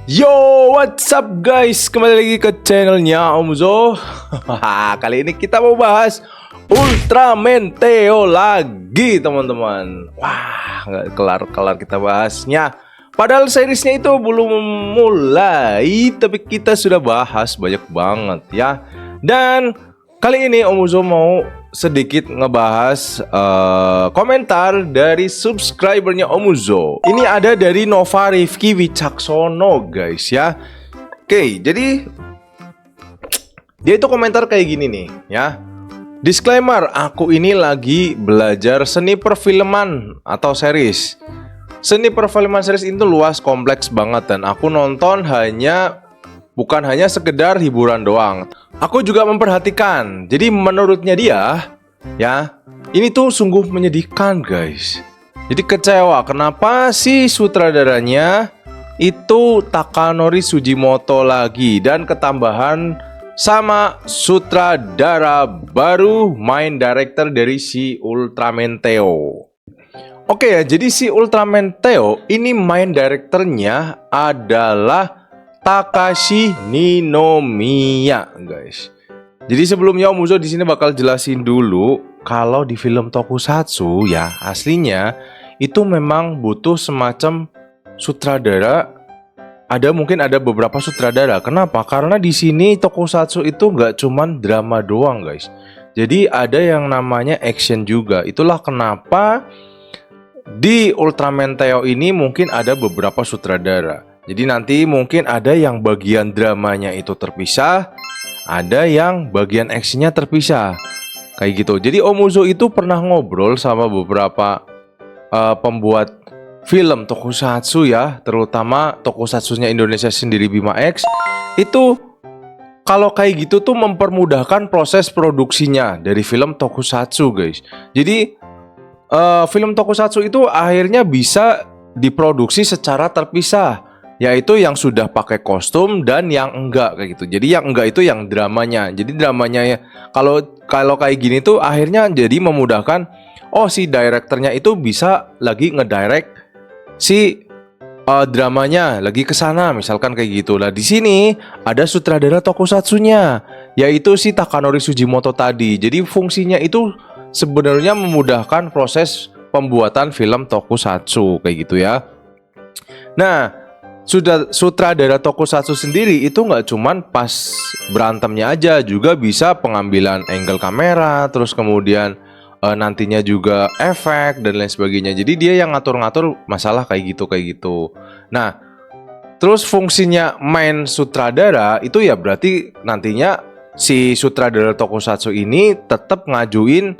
Yo, what's up guys? Kembali lagi ke channelnya Om Zo. Kali ini kita mau bahas Ultraman Theo lagi teman-teman. Wah, nggak kelar-kelar kita bahasnya. Padahal seriesnya itu belum mulai, tapi kita sudah bahas banyak banget ya. Dan kali ini Om Zo mau sedikit ngebahas komentar dari subscribernya Omuzo. Ini ada dari Nova Rifki Wicaksono guys ya. Oke, jadi dia itu komentar kayak gini nih ya. Disclaimer, aku ini lagi belajar seni perfilman atau series. Seni perfilman series itu luas, kompleks banget, dan aku nonton bukan hanya sekedar hiburan doang. Aku juga memperhatikan. Jadi menurutnya dia, ya, ini tuh sungguh menyedihkan guys. Jadi kecewa, kenapa sih sutradaranya itu Takanori Sugimoto lagi, dan ketambahan sama sutradara baru, main director dari si Ultraman Theo. Oke ya, jadi si Ultraman Theo ini main directornya adalah Takashi Ninomiya, guys. Jadi sebelumnya Om Uzo di sini bakal jelasin dulu kalau di film tokusatsu ya aslinya itu memang butuh semacam sutradara. Mungkin ada beberapa sutradara. Kenapa? Karena di sini tokusatsu itu nggak cuman drama doang, guys. Jadi ada yang namanya action juga. Itulah kenapa di Ultraman Theo ini mungkin ada beberapa sutradara. Jadi nanti mungkin ada yang bagian dramanya itu terpisah, ada yang bagian actionnya terpisah, kayak gitu. Jadi Om Uzo itu pernah ngobrol sama beberapa pembuat film tokusatsu ya, terutama tokusatsunya Indonesia sendiri Bima X. Itu kalau kayak gitu tuh mempermudahkan proses produksinya dari film tokusatsu guys. Jadi film tokusatsu itu akhirnya bisa diproduksi secara terpisah, yaitu yang sudah pakai kostum dan yang enggak kayak gitu. Jadi yang enggak itu yang dramanya. Jadi dramanya ya kalau kayak gini tuh akhirnya jadi memudahkan. Oh, si direkturnya itu bisa lagi ngedirect si dramanya lagi ke sana, misalkan kayak gitu. Lah di sini ada sutradara tokusatsunya, yaitu si Takanori Sugimoto tadi. Jadi fungsinya itu sebenarnya memudahkan proses pembuatan film tokusatsu kayak gitu ya. Nah, sutradara tokusatsu sendiri itu nggak cuman pas berantemnya aja, juga bisa pengambilan angle kamera, terus kemudian nantinya juga efek dan lain sebagainya. Jadi dia yang ngatur-ngatur masalah kayak gitu. Nah, terus fungsinya main sutradara itu ya berarti nantinya si sutradara tokusatsu ini tetap ngajuin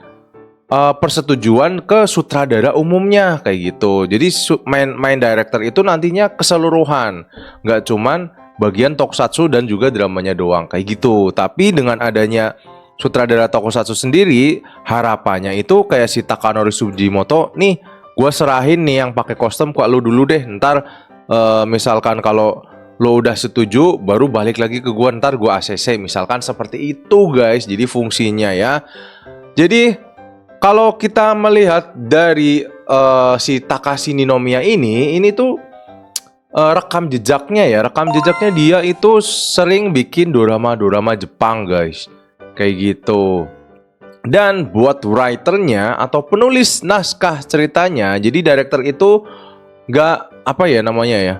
persetujuan ke sutradara umumnya kayak gitu. Jadi main director itu nantinya keseluruhan, nggak cuman bagian tokusatsu dan juga dramanya doang kayak gitu. Tapi dengan adanya sutradara tokusatsu sendiri, harapannya itu kayak si Takanori Sugimoto nih, gua serahin nih yang pakai kostum ke lu dulu deh. Ntar misalkan kalau lo udah setuju baru balik lagi ke gua, ntar gua ACC misalkan seperti itu guys. Jadi fungsinya ya. Jadi kalau kita melihat dari si Takashi Ninomiya ini tuh rekam jejaknya dia itu sering bikin dorama Jepang guys, kayak gitu. Dan buat writernya atau penulis naskah ceritanya, jadi director itu nggak apa ya namanya ya,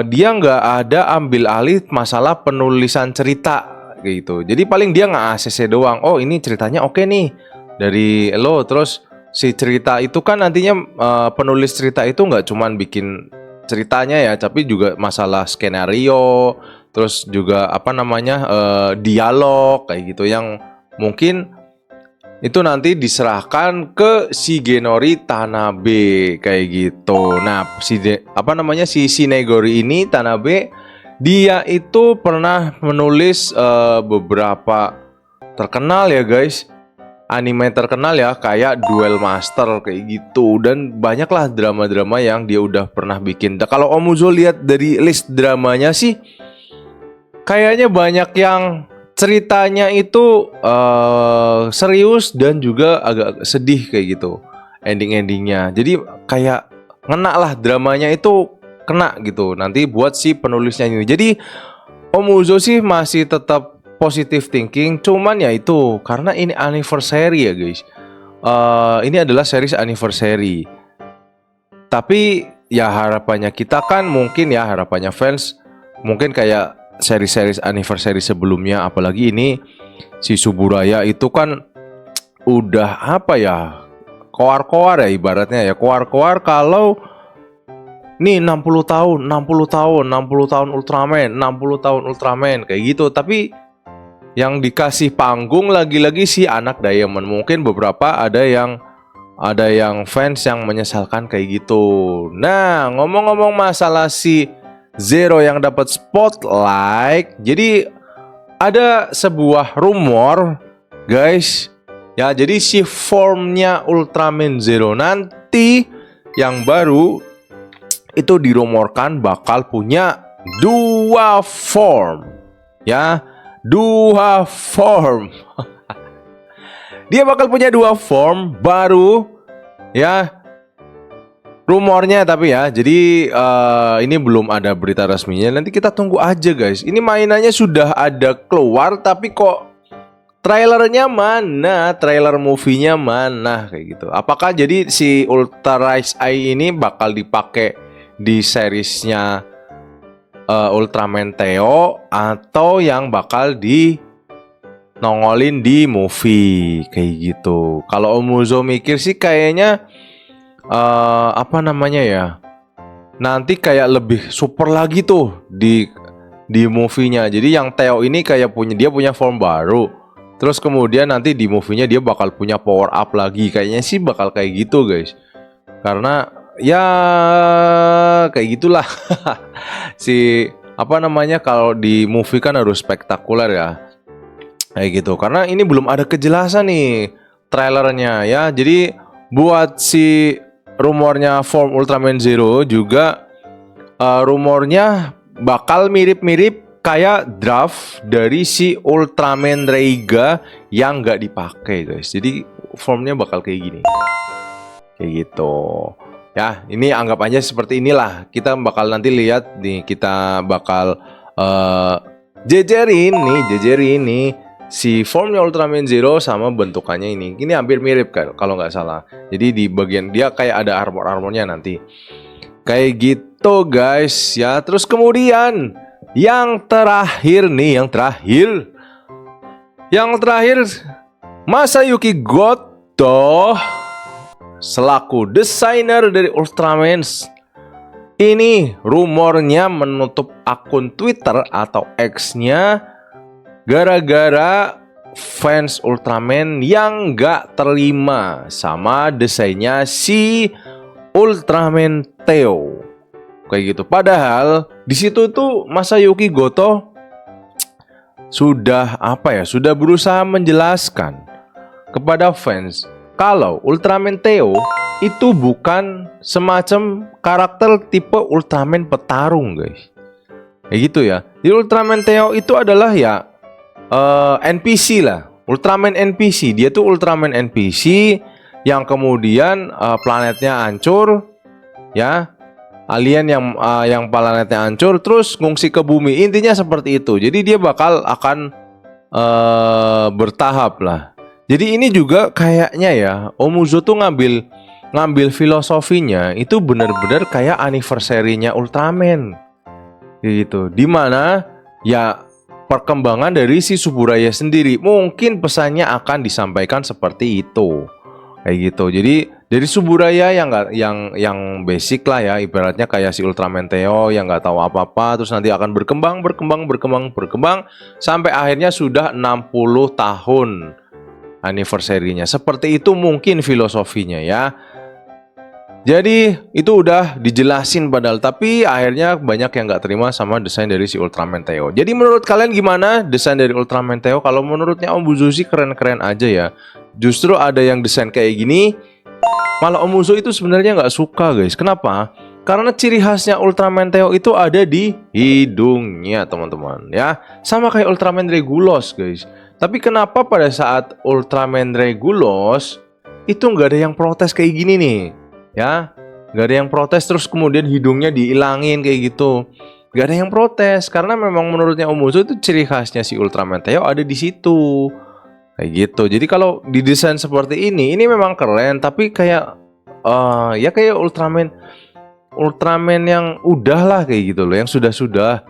dia nggak ada ambil alih masalah penulisan cerita kayak gitu. Jadi paling dia nggak ACC doang. Oh, ini ceritanya oke nih dari lo, terus si cerita itu kan nantinya penulis cerita itu nggak cuman bikin ceritanya ya, tapi juga masalah skenario, terus juga apa namanya dialog kayak gitu yang mungkin itu nanti diserahkan ke Shigenori Tanabe kayak gitu. Nah, si Shinegori ini Tanabe, dia itu pernah menulis beberapa terkenal ya guys, anime terkenal ya, kayak Duel Master kayak gitu, dan banyaklah drama-drama yang dia udah pernah bikin. Kalau Om Uzo lihat dari list dramanya sih, kayaknya banyak yang ceritanya itu serius dan juga agak sedih kayak gitu ending-endingnya. Jadi kayak ngena lah dramanya itu, kena gitu nanti buat si penulisnya ini. Jadi Om Uzo sih masih tetap positive thinking, cuman ya itu karena ini anniversary ya guys. Ini adalah series anniversary. Tapi ya harapannya kita kan mungkin ya harapannya fans mungkin kayak seri-seri anniversary sebelumnya, apalagi ini si Suburaya itu kan udah apa ya, koar-koar ya ibaratnya ya, koar-koar kalau nih 60 tahun, 60 tahun, 60 tahun Ultraman, 60 tahun Ultraman kayak gitu. Tapi yang dikasih panggung lagi-lagi si anak Diamond. Mungkin beberapa ada yang fans yang menyesalkan kayak gitu. Nah, ngomong-ngomong masalah si Zero yang dapat spotlight, jadi ada sebuah rumor, guys. Ya, jadi si formnya Ultraman Zero nanti yang baru itu dirumorkan bakal punya 2 form. Ya, 2 form. Dia bakal punya 2 form baru ya. Rumornya tapi ya. Jadi ini belum ada berita resminya. Nanti kita tunggu aja guys. Ini mainannya sudah ada keluar tapi kok trailernya mana? Trailer movie-nya mana kayak gitu. Apakah jadi si Ultra Rise Eye ini bakal dipakai di seriesnya Ultraman Theo atau yang bakal nongolin di movie kayak gitu. Kalau Om Uzo mikir sih kayaknya apa namanya ya, nanti kayak lebih super lagi tuh di movie-nya. Jadi yang Theo ini kayak dia punya form baru. Terus kemudian nanti di movie-nya dia bakal punya power up lagi. Kayaknya sih bakal kayak gitu guys. Karena ya kayak gitulah. Si apa namanya, kalau di movie kan harus spektakuler ya. Kayak gitu. Karena ini belum ada kejelasan nih trailernya ya. Jadi buat si rumornya form Ultraman Zero juga rumornya bakal mirip-mirip kayak draft dari si Ultraman Reiga yang nggak dipakai guys. Jadi formnya bakal kayak gini. Kayak gitu. Ya, ini anggap aja seperti inilah. Kita bakal nanti lihat nih, kita bakal jejerin nih si formnya Ultraman Zero sama bentukannya ini. Ini hampir mirip kan kalau nggak salah. Jadi di bagian dia kayak ada armor-armornya nanti. Kayak gitu guys ya. Terus kemudian yang terakhir Masayuki Goto selaku desainer dari Ultraman ini rumornya menutup akun Twitter atau X-nya gara-gara fans Ultraman yang gak terima sama desainnya si Ultraman Theo kayak gitu. Padahal di situ tuh Masayuki Goto sudah berusaha menjelaskan kepada fans kalau Ultraman Theo itu bukan semacam karakter tipe Ultraman petarung guys. Kayak gitu ya. Jadi Ultraman Theo itu adalah ya NPC lah, Ultraman NPC. Dia tuh Ultraman NPC yang kemudian planetnya hancur, ya, alien yang planetnya hancur, terus ngungsi ke bumi. Intinya seperti itu. Jadi dia akan bertahap lah. Jadi ini juga kayaknya ya, Om Uzo tuh ngambil filosofinya itu benar-benar kayak anniversary-nya Ultraman, gitu. Dimana ya perkembangan dari si Suburaya sendiri mungkin pesannya akan disampaikan seperti itu, kayak gitu. Jadi dari Suburaya yang basic lah ya, ibaratnya kayak si Ultraman Theo yang nggak tahu apa-apa, terus nanti akan berkembang sampai akhirnya sudah 60 tahun anniversary-nya. Seperti itu mungkin filosofinya ya. Jadi itu udah dijelasin padahal, tapi akhirnya banyak yang nggak terima sama desain dari si Ultraman Theo. Jadi menurut kalian gimana desain dari Ultraman Theo? Kalau menurutnya Om Uzo sih keren-keren aja ya. Justru ada yang desain kayak gini, malah Om Uzo itu sebenarnya nggak suka guys. Kenapa? Karena ciri khasnya Ultraman Theo itu ada di hidungnya teman-teman ya. Sama kayak Ultraman Regulus guys. Tapi kenapa pada saat Ultraman Regulus itu nggak ada yang protes kayak gini nih? Ya, Gak ada yang protes terus kemudian hidungnya diilangin kayak gitu. Gak ada yang protes karena memang menurutnya Om Uzo itu ciri khasnya si Ultraman Theo ada di situ. Kayak gitu. Jadi kalau didesain seperti ini memang keren tapi kayak ya kayak Ultraman yang udah lah kayak gitu loh, yang sudah-sudah.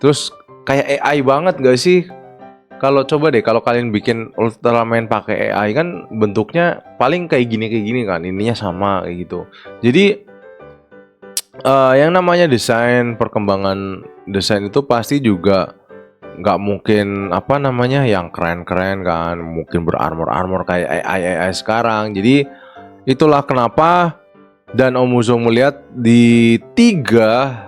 Terus kayak AI banget gak sih? Kalau coba deh kalau kalian bikin Ultraman pakai AI kan bentuknya paling kayak gini kan, ininya sama kayak gitu. Jadi yang namanya desain, perkembangan desain itu pasti juga nggak mungkin apa namanya yang keren-keren kan, mungkin berarmor kayak AI sekarang. Jadi itulah kenapa dan Om Uzo melihat di tiga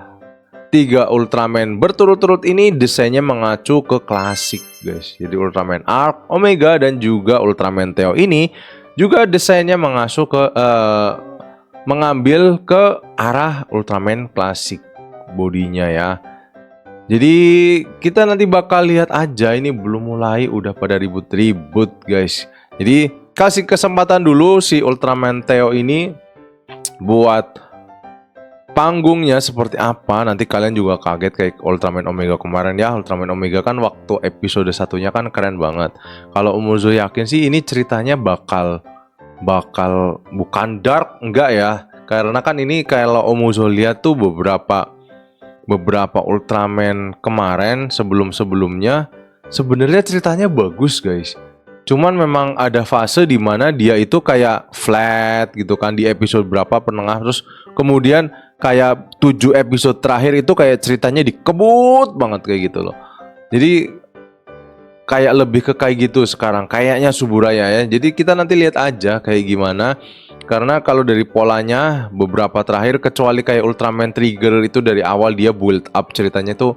Ultraman berturut-turut ini desainnya mengacu ke klasik guys. Jadi Ultraman Arc, Omega dan juga Ultraman Theo ini juga desainnya mengambil ke arah Ultraman klasik bodinya ya. Jadi kita nanti bakal lihat aja, ini belum mulai udah pada ribut-ribut guys. Jadi kasih kesempatan dulu si Ultraman Theo ini buat panggungnya seperti apa. Nanti kalian juga kaget kayak Ultraman Omega kemarin ya. Ultraman Omega kan waktu episode satunya kan keren banget. Kalau Om Uzo yakin sih ini ceritanya bakal bukan dark enggak ya. Karena kan ini kalau Om Uzo lihat tuh beberapa Ultraman kemarin sebelumnya sebenarnya ceritanya bagus guys. Cuman memang ada fase di mana dia itu kayak flat gitu kan di episode berapa penengah, terus kemudian kayak 7 episode terakhir itu kayak ceritanya dikebut banget kayak gitu loh. Jadi kayak lebih ke kayak gitu sekarang kayaknya Suburaya ya. Jadi kita nanti lihat aja kayak gimana. Karena kalau dari polanya beberapa terakhir kecuali kayak Ultraman Trigger itu dari awal dia build up ceritanya tuh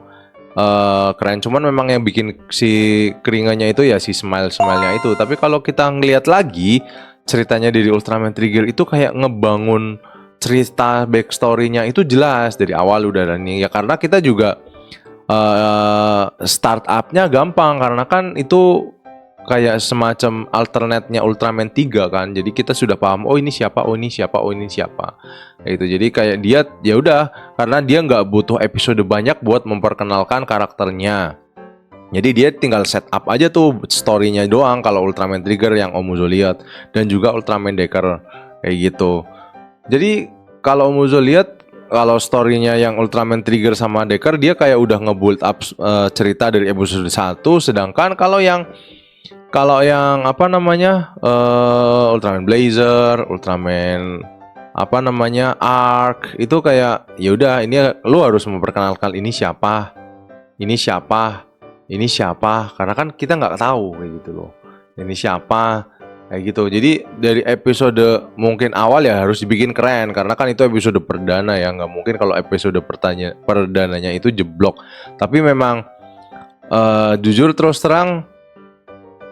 keren. Cuman memang yang bikin si keringannya itu ya si smile-smilenya itu. Tapi kalau kita ngelihat lagi ceritanya dari Ultraman Trigger itu kayak ngebangun cerita backstory-nya itu jelas dari awal udah nih ya, karena kita juga startupnya gampang karena kan itu kayak semacam alternate-nya Ultraman 3 kan. Jadi kita sudah paham oh ini siapa, oh ini siapa, oh ini siapa. Gitu. Jadi kayak dia ya udah karena dia nggak butuh episode banyak buat memperkenalkan karakternya. Jadi dia tinggal setup aja tuh story-nya doang kalau Ultraman Trigger yang Om Uzo lihat dan juga Ultraman Decker kayak gitu. Jadi kalau Om Uzo lihat kalau story-nya yang Ultraman Trigger sama Decker dia kayak udah nge-build up cerita dari episode 1, sedangkan kalau yang apa namanya Ultraman Blazer, Ultraman apa namanya Arc itu kayak ya udah ini lu harus memperkenalkan ini siapa karena kan kita nggak tahu kayak gitu loh, ini siapa kayak gitu. Jadi dari episode mungkin awal ya harus dibikin keren karena kan itu episode perdana ya, nggak mungkin kalau episode perdananya itu jeblok. Tapi memang jujur terus terang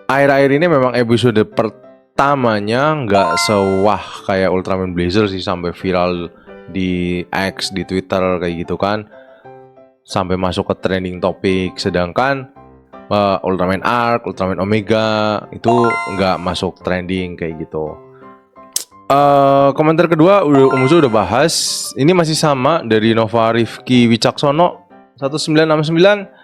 akhir-akhir ini memang episode pertamanya nggak sewah kayak Ultraman Blazer sih, sampai viral di X, di Twitter kayak gitu kan, sampai masuk ke trending topik. Sedangkan Ultraman Arc, Ultraman Omega itu nggak masuk trending kayak gitu. Komentar kedua Om Uzo udah bahas. Ini masih sama dari Nova Rifki Wicaksono 1969.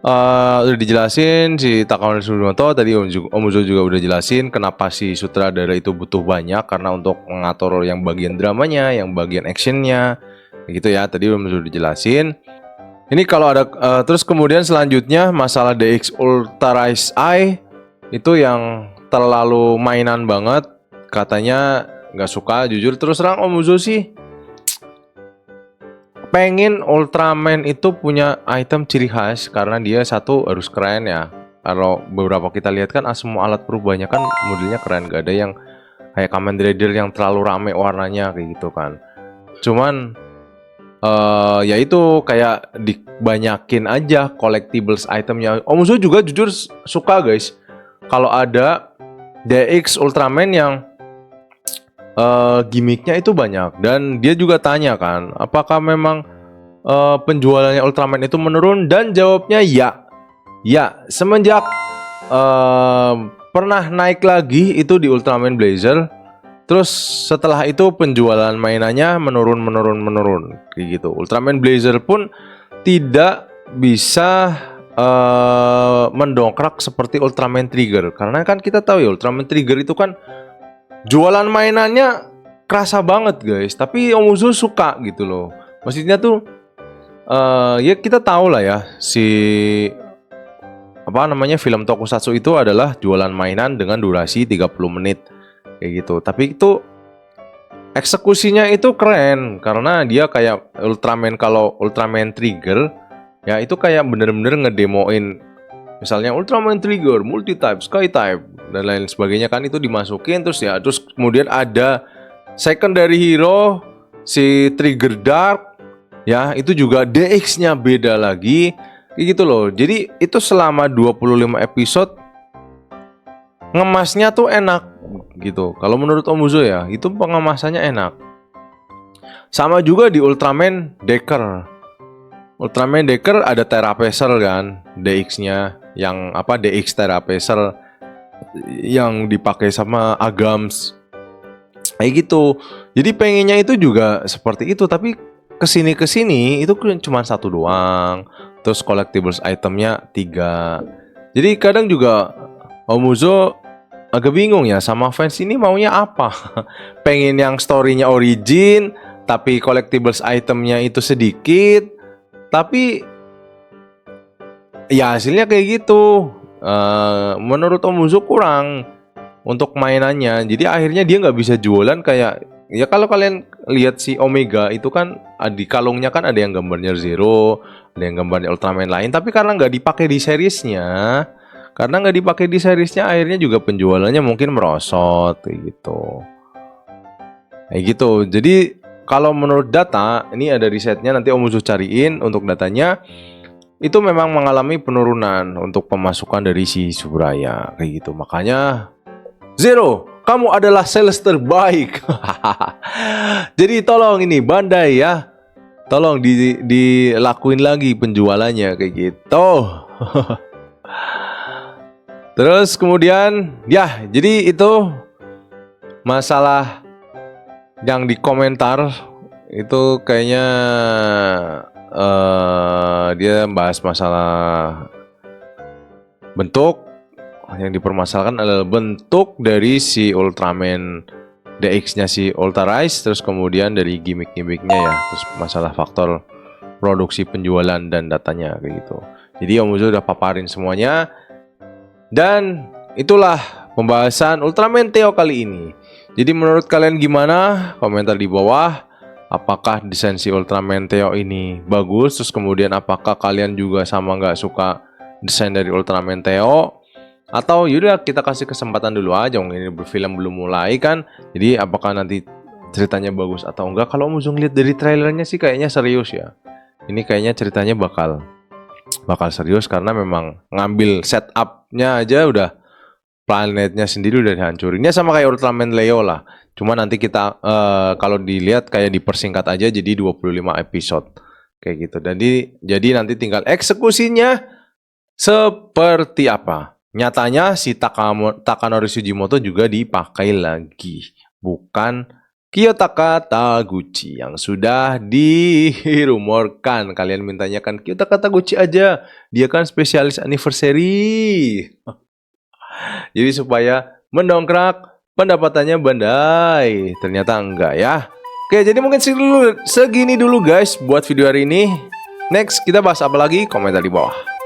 Udah dijelasin si Takashi Tsurumoto tadi, Om Uzo juga udah jelasin kenapa si sutradara itu butuh banyak karena untuk mengatur yang bagian dramanya, yang bagian actionnya gitu ya. Tadi Om Uzo udah jelasin. Ini kalau ada terus kemudian selanjutnya masalah DX Ultra Rise Eye itu yang terlalu mainan banget katanya, nggak suka. Jujur terus terang Om Uzo sih pengen Ultraman itu punya item ciri khas karena dia satu harus keren ya. Kalau beberapa kita lihat kan semua alat perubahannya kan modelnya keren, gak ada yang kayak Kamen Rider yang terlalu rame warnanya kayak gitu kan. Cuman ya itu kayak dibanyakin aja collectibles itemnya. Om Uzo juga jujur suka guys kalau ada DX Ultraman yang gimmicknya itu banyak, dan dia juga tanya kan apakah memang penjualannya Ultraman itu menurun, dan jawabnya ya semenjak pernah naik lagi itu di Ultraman Blazer Terus setelah itu penjualan mainannya menurun kayak gitu. Ultraman Blazer pun tidak bisa mendongkrak seperti Ultraman Trigger, karena kan kita tahu ya Ultraman Trigger itu kan jualan mainannya kerasa banget guys, tapi Omuzo suka gitu loh. Maksudnya tuh ya kita tahu lah ya, si apa namanya, film tokusatsu itu adalah jualan mainan dengan durasi 30 menit kayak gitu. Tapi itu eksekusinya itu keren karena dia kayak Ultraman, kalau Ultraman Trigger ya itu kayak bener-bener ngedemoin misalnya Ultraman Trigger, multi-type, sky-type dan lain sebagainya kan, itu dimasukin terus ya, terus kemudian ada secondary hero si Trigger Dark ya, itu juga DX-nya beda lagi kayak gitu loh. Jadi itu selama 25 episode ngemasnya tuh enak gitu. Kalau menurut Omuzo ya, itu pengemasannya enak. Sama juga di Ultraman Decker. Ultraman Decker ada Terapecer kan, DX-nya yang apa, DX Terapecer yang dipakai sama Agams kayak gitu. Jadi pengennya itu juga seperti itu, tapi kesini itu cuma satu doang. Terus collectibles itemnya 3. Jadi kadang juga Omuzo agak bingung ya sama fans ini maunya apa. Pengen yang story-nya origin tapi collectibles itemnya itu sedikit, tapi ya hasilnya kayak gitu. Menurut Omuzo kurang untuk mainannya. Jadi akhirnya dia nggak bisa jualan kayak, ya kalau kalian lihat si Omega itu kan di kalungnya kan ada yang gambarnya Zero, ada yang gambarnya Ultraman lain. Tapi karena nggak dipakai di seriesnya, akhirnya juga penjualannya mungkin merosot kayak gitu. Kayak gitu. Jadi kalau menurut data, ini ada risetnya, nanti Omuzo cariin untuk datanya, itu memang mengalami penurunan untuk pemasukan dari si Subraya kayak gitu. Makanya Zero, kamu adalah sales terbaik. Jadi tolong ini Bandai ya, tolong dilakuin lagi penjualannya kayak gitu. Terus kemudian ya, jadi itu masalah yang di komentar itu kayaknya dia bahas masalah bentuk. Yang dipermasalahkan adalah bentuk dari si Ultraman DX-nya si Ultra Rise, terus kemudian dari gimmick-gimmicknya ya, terus masalah faktor produksi, penjualan dan datanya kayak gitu. Jadi Omuzo udah paparin semuanya, dan itulah pembahasan Ultraman Theo kali ini. Jadi menurut kalian gimana? Komentar di bawah. Apakah desain si Ultraman Theo ini bagus? Terus kemudian apakah kalian juga sama nggak suka desain dari Ultraman Theo? Atau yaudah kita kasih kesempatan dulu aja, ini film belum mulai kan. Jadi apakah nanti ceritanya bagus atau enggak? Kalau Omuzo ngeliat dari trailernya sih kayaknya serius ya. Ini kayaknya ceritanya bakal serius karena memang ngambil setupnya aja udah, planetnya sendiri udah dihancurin. Ya sama kayak Ultraman Leo lah. Cuma nanti kita kalau dilihat kayak dipersingkat aja jadi 25 episode. Kayak gitu. Jadi nanti tinggal eksekusinya seperti apa. Nyatanya si Takanori Sugimoto juga dipakai lagi. Bukan Kiyotaka Taguchi yang sudah dirumorkan. Kalian mintanya kan Kiyotaka Taguchi aja. Dia kan spesialis anniversary. Jadi supaya mendongkrak pendapatannya Bandai. Ternyata enggak ya. Oke, jadi mungkin segini dulu guys buat video hari ini. Next kita bahas apa lagi? Komentar di bawah.